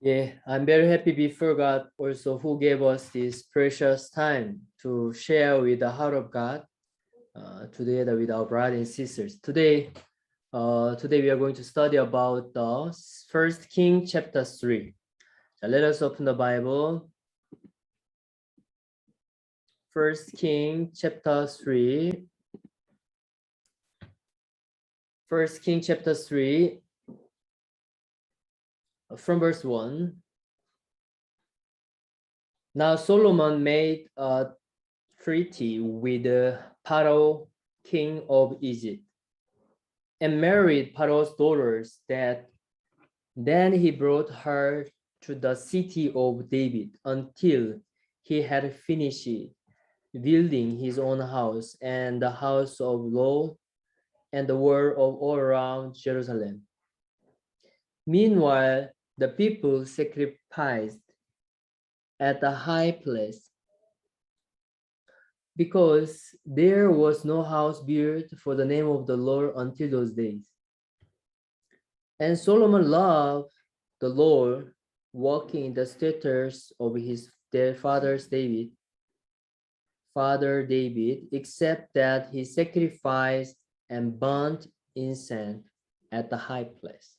Yeah, I'm very happy before God also who gave us this precious time to share with the heart of God together with our brothers and sisters. Today we are going to study about the First King chapter 3. So let us open the Bible. First King chapter 3. First King chapter 3 from verse 1. Now Solomon made a treaty with Pharaoh, king of Egypt, and married Pharaoh's daughters. Then he brought her to the city of David until he had finished building his own house and the house of Lord and the wall of all around Jerusalem. Meanwhile, the people sacrificed at the high place because there was no house built for the name of the Lord until those days. And Solomon loved the Lord, walking in the statutes of their father David, except that he sacrificed and burnt incense at the high place.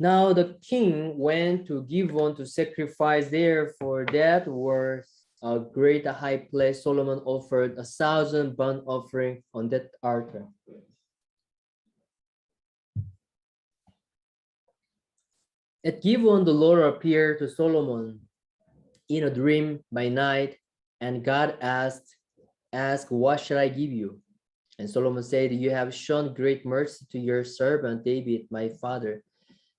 Now the king went to Gibeon to sacrifice there, for that was a great high place. Solomon offered 1,000 burnt offering on that altar. At Gibeon, the Lord appeared to Solomon in a dream by night, and God asked, "What shall I give you?" And Solomon said, "You have shown great mercy to your servant David, my father,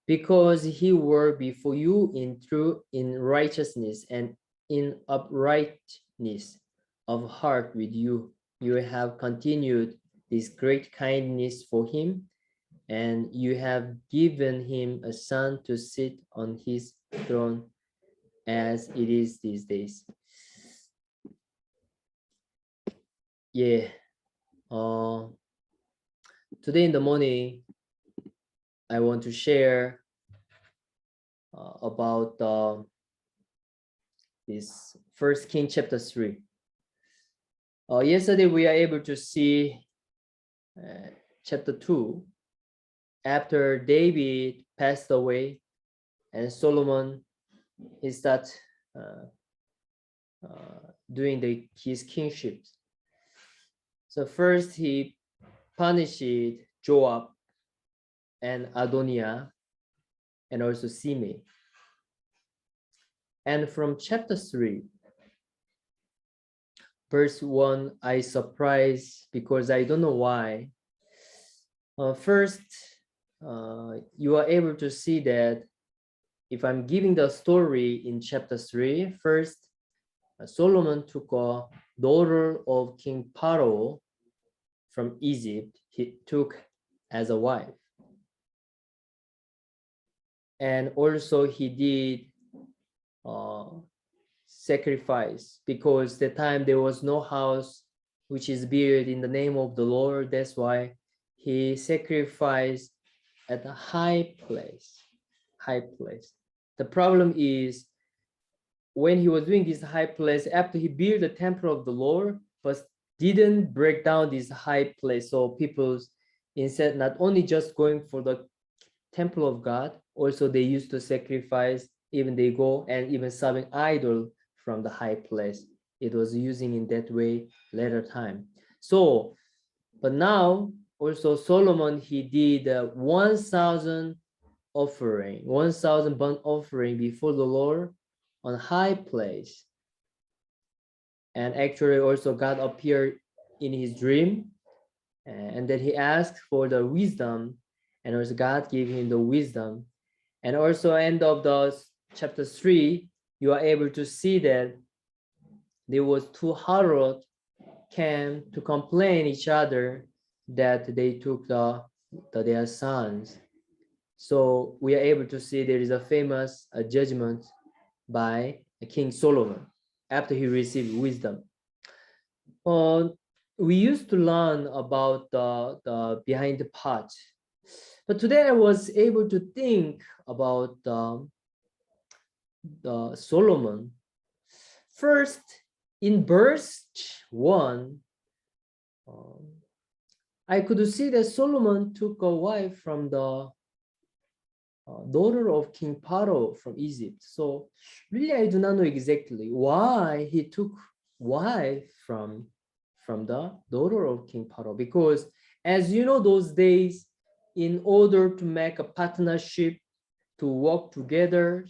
because he worked before you in truth, in righteousness, and in uprightness of heart with you. You have continued this great kindness for him, and you have given him a son to sit on his throne as it is these days." Yeah. Today in the morning, I want to share about this First King chapter 3. Yesterday we are able to see chapter 2. After David passed away and Solomon, he started doing his kingship. So first he punished Joab and Adoniah and also Simei. And from chapter 3, verse 1, I surprised because I don't know why. First, you are able to see that if I'm giving the story in chapter 3, first, Solomon took a daughter of King Pharaoh from Egypt. He took as a wife. And also he did sacrifice, because the time there was no house which is built in the name of the Lord. That's why he sacrificed at a high place. The problem is when he was doing this high place, after he built the temple of the Lord, but didn't break down this high place. So people instead not only just going for the temple of God, also they used to sacrifice, even they go and even serving idol from the high place. It was using in that way later time. So, but now also Solomon, he did 1,000 offering, 1,000 burnt offering before the Lord on high place. And actually also God appeared in his dream, and then he asked for the wisdom, and also God gave him the wisdom. And also end of the chapter 3, you are able to see that there was two harlots came to complain each other that they took their sons. So we are able to see there is a famous judgment by King Solomon after he received wisdom. We used to learn about the behind the part, But today I was able to think about Solomon. First, in verse 1, I could see that Solomon took a wife from the daughter of King Pharaoh from Egypt. So really, I do not know exactly why he took wife from the daughter of King Pharaoh. Because as you know, those days, in order to make a partnership, to work together,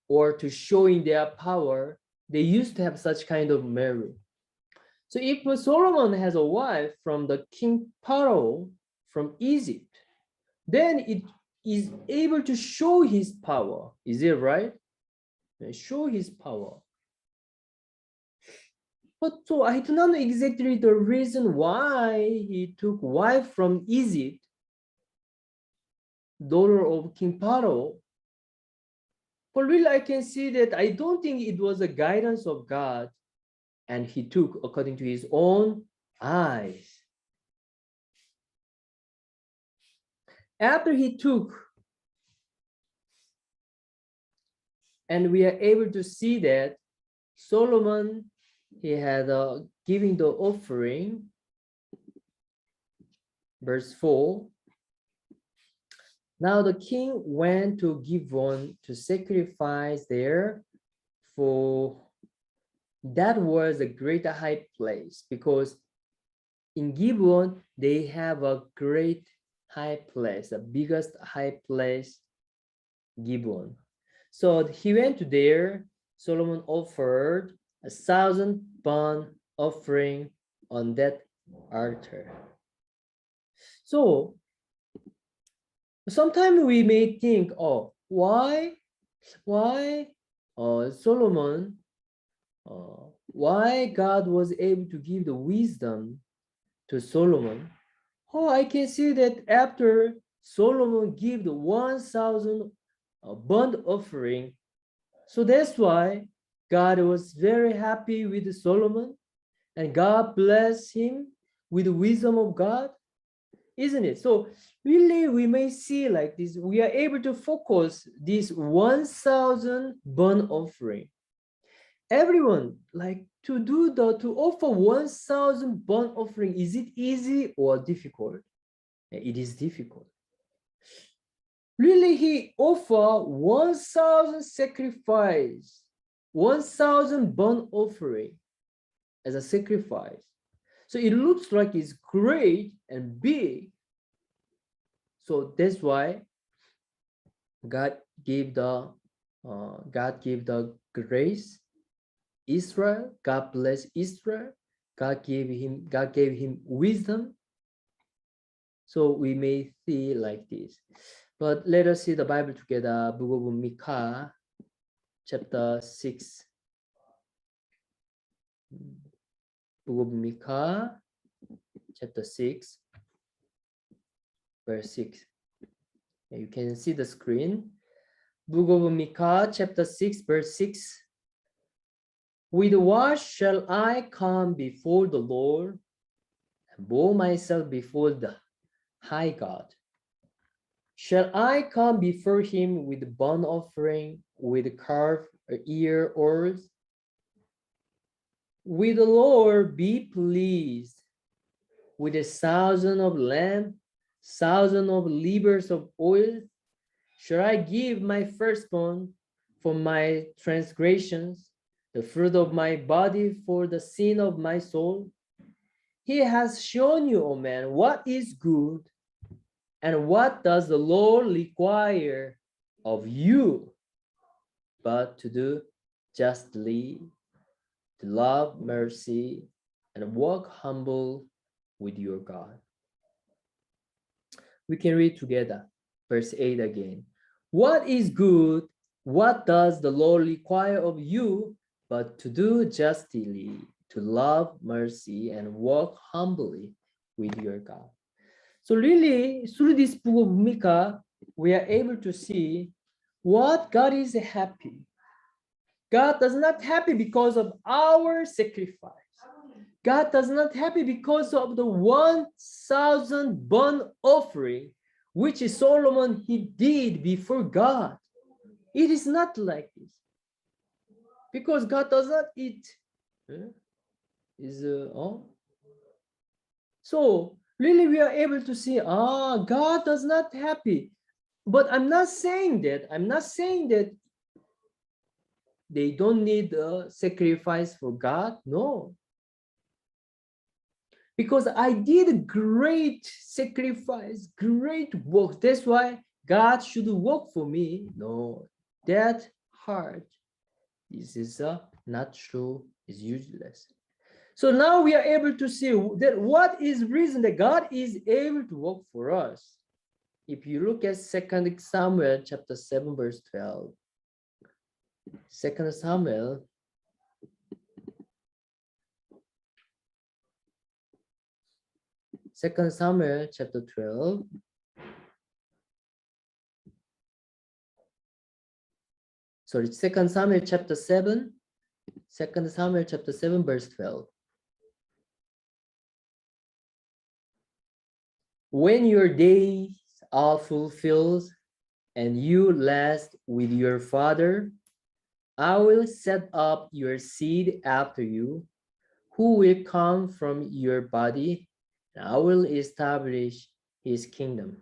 or to showing their power, they used to have such kind of marriage. So if Solomon has a wife from the King Pharaoh from Egypt, then it is able to show his power. Is it right? Show his power. But so I do not know exactly the reason why he took wife from Egypt, daughter of King Pharaoh. But really, I can see that I don't think it was a guidance of God, and he took according to his own eyes. After he took, and we are able to see that Solomon, he had giving the offering, verse 4. Now the king went to Gibeon to sacrifice there, for that was a great high place, because in Gibeon they have a great high place, the biggest high place, Gibeon. So he went to there. Solomon offered 1,000 burnt offering on that altar. So sometimes we may think, oh, why Solomon, why God was able to give the wisdom to Solomon? Oh, I can see that after Solomon gave the 1,000 burnt offering, so that's why God was very happy with Solomon, and God blessed him with the wisdom of God, isn't it? So really, we may see like this, we are able to focus this 1,000 burnt offering. Everyone, like to offer 1,000 burnt offering, is it easy or difficult? It is difficult. Really, he offered 1,000 sacrifice, 1,000 burnt offering as a sacrifice. So it looks like it's great and big. So that's why God gave the grace Israel. God bless Israel. God gave him wisdom. So we may see like this. But let us see the Bible together. Book of Micah, chapter 6. Book of Micah, chapter 6, verse 6. You can see the screen. Book of Micah, chapter 6, verse 6. With what shall I come before the Lord and bow myself before the high God? Shall I come before him with burnt offering, with carved ear oars? Will the Lord be pleased with 1,000 of lamb, 1,000 of livers of oil? Shall I give my firstborn for my transgressions, the fruit of my body for the sin of my soul? He has shown you, O man, what is good, and what does the Lord require of you, but to do justly, to love mercy, and walk humble with your God. We can read together, verse 8 again. What is good? What does the Lord require of you, but to do justly, to love mercy, and walk humbly with your God? So really, through this book of Micah, we are able to see what God is happy. God does not happy because of our sacrifice. God does not happy because of the 1,000 burnt offering which Solomon he did before God. It is not like this. Because God does not eat. So really we are able to see, God does not happy. But I'm not saying that they don't need a sacrifice for God. No. Because I did great sacrifice, great work. That's why God should work for me. No, that heart, this is not true, is useless. So now we are able to see that what is reason that God is able to work for us. If you look at 2 Samuel chapter 7 verse 12, 2 Samuel chapter 12. Sorry, 2 Samuel chapter 7. 2 Samuel chapter 7 verse 12. When your days are fulfilled and you last with your father, I will set up your seed after you, who will come from your body, and I will establish his kingdom.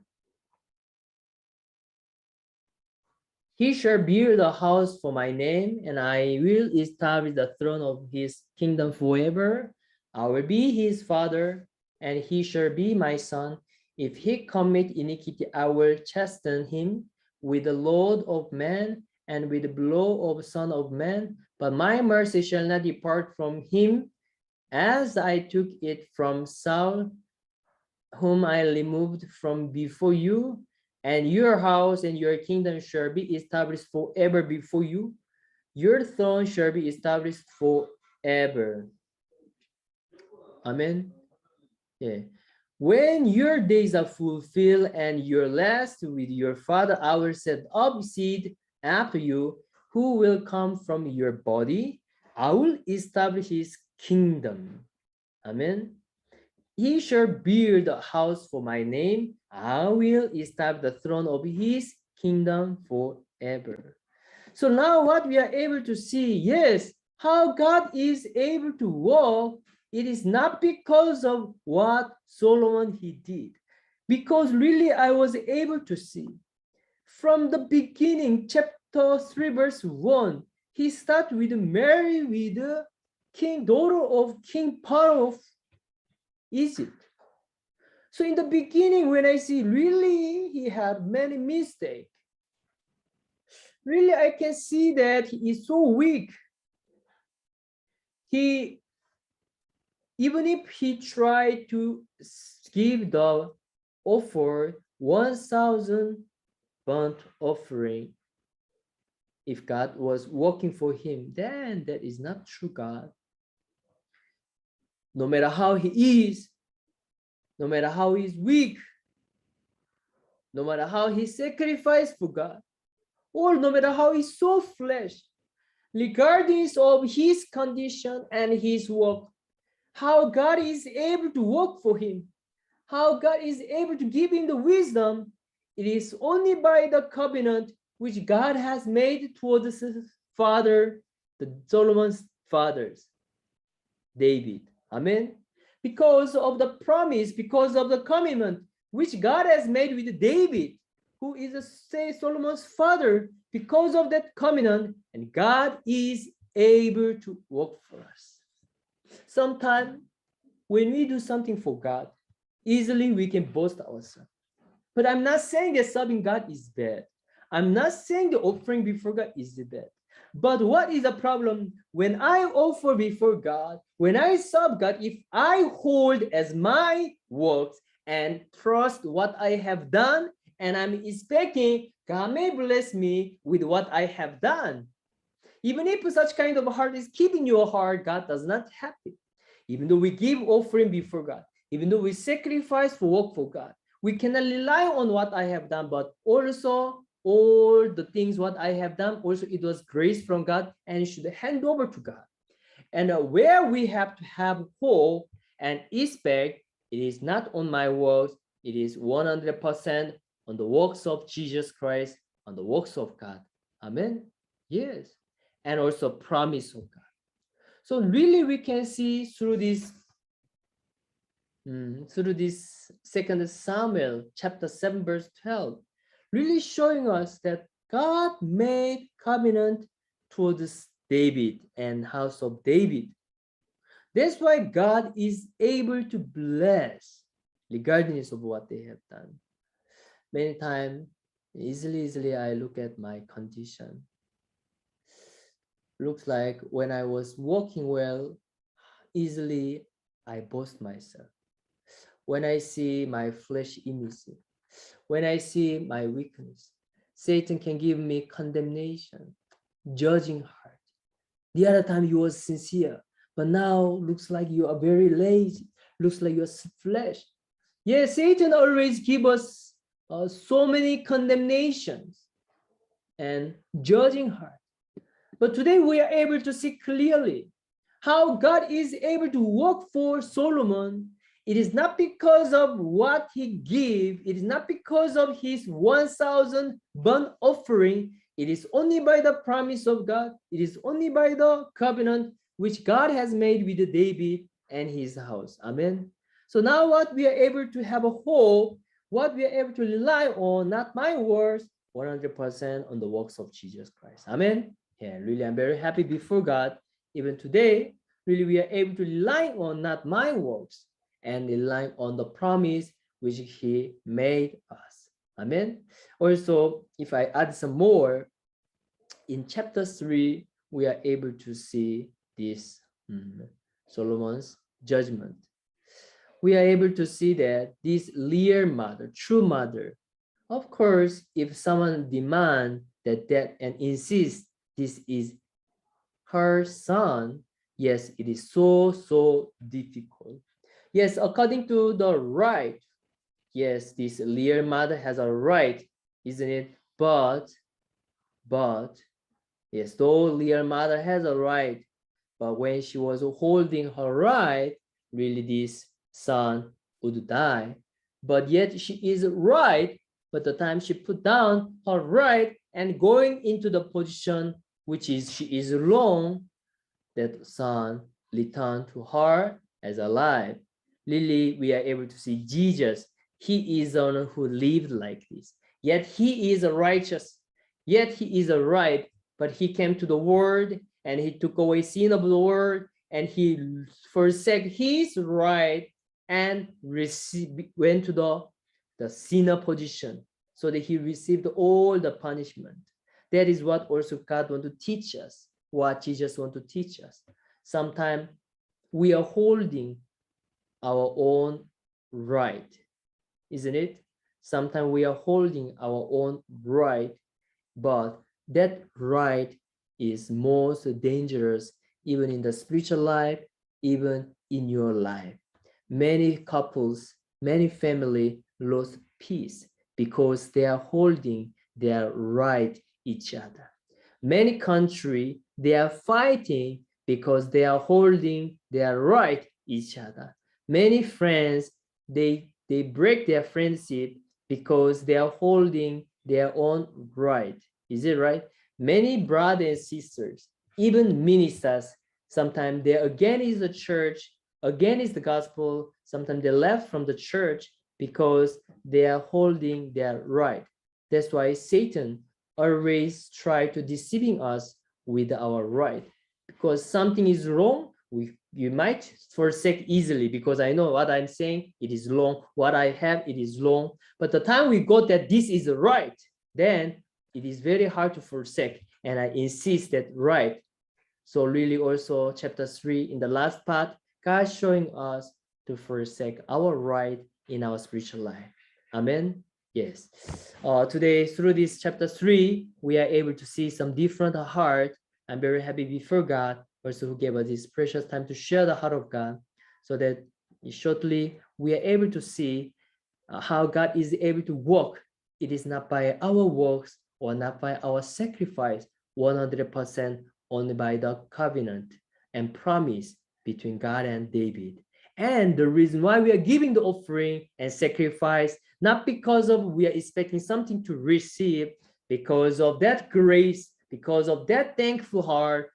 He shall build a house for my name, and I will establish the throne of his kingdom forever. I will be his father, and he shall be my son. If he commit iniquity, I will chasten him with the load of man and with the blow of son of man. But my mercy shall not depart from him, as I took it from Saul, whom I removed from before you. And your house and your kingdom shall be established forever before you. Your throne shall be established forever. Amen. Yeah. When your days are fulfilled and your last with your father, I will set up seed after you, who will come from your body. I will establish his kingdom. Amen. He shall build a house for my name. I will establish the throne of his kingdom forever. So now what we are able to see, yes, how God is able to walk, it is not because of what Solomon he did. Because really I was able to see from the beginning, chapter 3, verse 1, he started with Mary, with the daughter of King Pharaoh of Egypt. So in the beginning, when I see really he had many mistakes, really I can see that he is so weak. He, even if he tried to give the offer 1,000 burnt offering, if God was working for him, then that is not true God. No matter how he is, no matter how he's weak, no matter how he sacrificed for God, or no matter how he's so flesh, regardless of his condition and his work, how God is able to work for him, how God is able to give him the wisdom, it is only by the covenant which God has made towards his father, the Solomon's fathers, David. Amen. Because of the promise, because of the commitment which God has made with David, who is Solomon's father, because of that covenant, and God is able to work for us. Sometimes when we do something for God, easily we can boast ourselves. But I'm not saying that serving God is bad. I'm not saying the offering before God is bad. But what is the problem when I offer before God, when I serve God, if I hold as my works and trust what I have done, and I'm expecting God may bless me with what I have done. Even if such kind of heart is keeping your heart, God does not happy. Even though we give offering before God, even though we sacrifice for work for God, we cannot rely on what I have done, but also all the things what I have done, also it was grace from God and should hand over to God. And where we have to have hope and expect, it is not on my works, it is 100% on the works of Jesus Christ, on the works of God. Amen. Yes. And also promise of God. So really we can see through this second Samuel chapter 7 verse 12, really showing us that God made covenant towards David and house of David. That's why God is able to bless regardless of what they have done. Many times, easily I look at my condition. Looks like when I was walking well, easily I boast myself. When I see my flesh image, when I see my weakness, Satan can give me condemnation, judging heart. The other time you were sincere, but now looks like you are very lazy, looks like you're flesh. Yes, Satan always give us so many condemnations and judging heart. But today we are able to see clearly how God is able to work for Solomon. It is not because of what he gave. It is not because of his 1,000 burnt offering. It is only by the promise of God. It is only by the covenant which God has made with David and his house. Amen. So now what we are able to have a hope, what we are able to rely on, not my words, 100% on the works of Jesus Christ. Amen. Yeah, really, I'm very happy before God. Even today, really, we are able to rely on not my works and rely on the promise which he made us. Amen. Also, if I add some more, in chapter 3, we are able to see this Solomon's judgment. We are able to see that this real mother, true mother, of course, if someone demand that and insist this is her son, yes, it is so difficult. Yes, according to the right, yes, this real mother has a right, isn't it? But yes, though real mother has a right, but when she was holding her right, really this son would die. But yet she is right, but the time she put down her right and going into the position which is she is wrong, that son returned to her as alive. Really, we are able to see Jesus. He is the one who lived like this. Yet he is righteous. Yet he is right. But he came to the world and he took away sin of the world and he forsake his right and went to the sinner position so that he received all the punishment. That is what also God wants to teach us, what Jesus wants to teach us. Sometimes we are holding our own right, isn't it? Sometimes we are holding our own right, but that right is most dangerous even in the spiritual life, even in your life. Many couples, many families lost peace because they are holding their right each other. Many countries, they are fighting because they are holding their right each other. Many friends, they break their friendship because they are holding their own right. Is it right? Many brothers and sisters, even ministers, sometimes they're against the church, against the gospel. Sometimes they left from the church because they are holding their right. That's why Satan always try to deceiving us with our right. Because something is wrong, you might forsake easily because I know what I'm saying, it is wrong. What I have, it is wrong. But the time we got that this is right, then it is very hard to forsake. And I insist that right. So really also chapter 3 in the last part, God showing us to forsake our right in our spiritual life. Amen. Yes. Today through this chapter 3, we are able to see some different heart. I'm very happy before God also who gave us this precious time to share the heart of God so that shortly we are able to see how God is able to work. It is not by our works or not by our sacrifice, 100% only by the covenant and promise between God and David. And the reason why we are giving the offering and sacrifice, not because of we are expecting something to receive, because of that grace, because of that thankful heart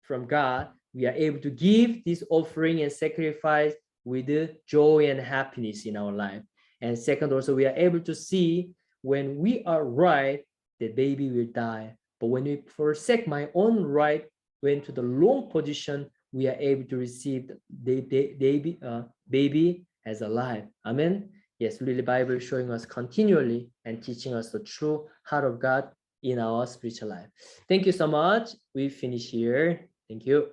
from God, we are able to give this offering and sacrifice with the joy and happiness in our life. And second, also, we are able to see when we are right, the baby will die. But when we forsake my own right, went to the wrong position, we are able to receive the baby as alive. Amen. Yes, really, Bible is showing us continually and teaching us the true heart of God in our spiritual life. Thank you so much. We finish here. Thank you.